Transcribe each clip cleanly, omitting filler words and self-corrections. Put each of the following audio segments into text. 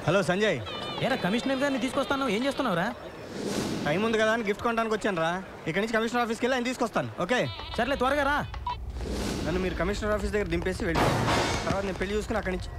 Hello Sanjay. ఏరా commissioner గారిని తీసుకొస్తాను, ఏం చేస్తున్నావురా? టైం ఉంది కదా అని గిఫ్ట్ కొనడానికి వచ్చాను రా. ఇక్కడి నుంచి కమిషనర్ ఆఫీస్కి వెళ్ళి ఆయన తీసుకొస్తాను. ఓకే సర్లే, త్వరగా రా. నన్ను మీరు కమిషనర్ ఆఫీస్ దగ్గర దింపేసి వెళ్ళి తర్వాత నేను పెళ్లి చూసుకుని అక్కడి నుంచి.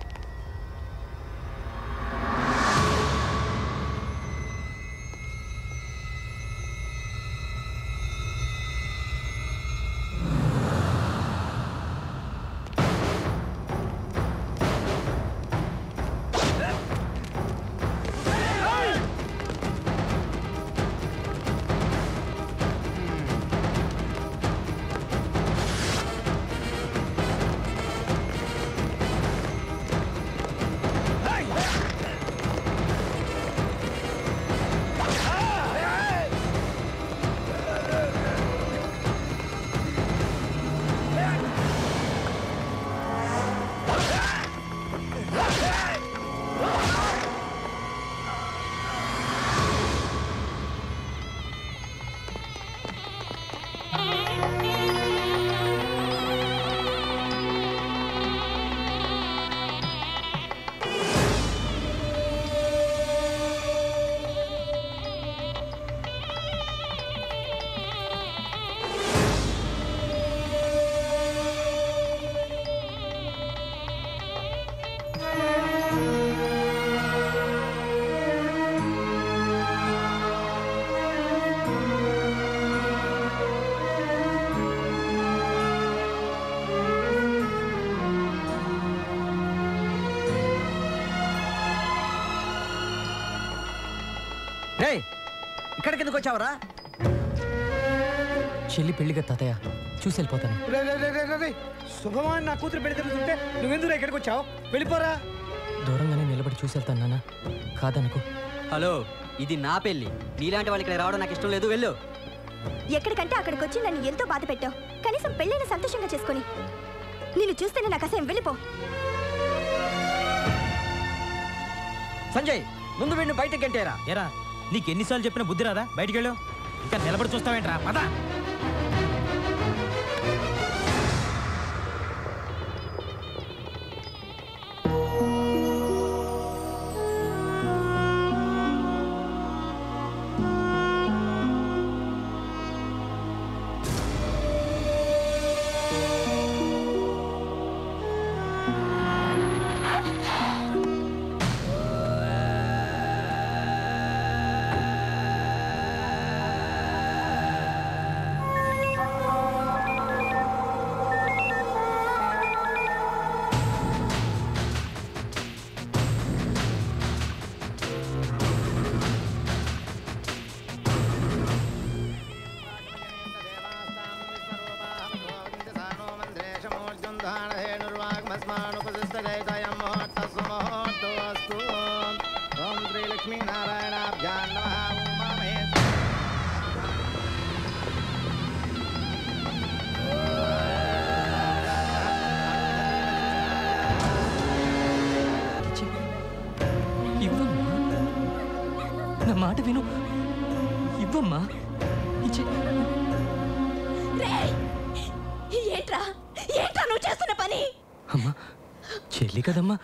ఇక్కడికి ఎందుకు వచ్చావరా? చెల్లి పెళ్లిగా తాతయ్య, చూసి వెళ్ళిపోతాను. శుభమాన్ నా కూతురు పెళ్లి జరుగుతుంటే నువ్వెందుకు ఇక్కడికి వచ్చావు? వెళ్ళిపోరా. దూరంగానే నిలబడి చూసి వెళ్తాను నాన్న, కాదనుకో. హలో, ఇది నా పెళ్లి. నీలాంటి వాళ్ళు ఇక్కడ రావడం నాకు ఇష్టం లేదు. వెళ్ళు. ఎక్కడికంటే అక్కడికి వచ్చి నన్ను ఎంతో బాధ పెట్టావు. కనీసం పెళ్ళైన సంతోషంగా చేసుకొని నిన్ను చూస్తేనే నాకు అసహ్యం. వెళ్ళిపో. సంజయ్, ముందు వీడిని బయటకి గంటేరా. ఏరా, నీకు ఎన్నిసార్లు చెప్పిన బుద్ధి రాదా? బయటికి వెళ్ళు. ఇంకా నిలబడి చూస్తావేంట్రా? పద. నా మాట విను, ఇవ్వమ్మా. ఏంట్రా నువ్వు చేస్తున్న పని? అమ్మా, చెల్లి కదమ్మా,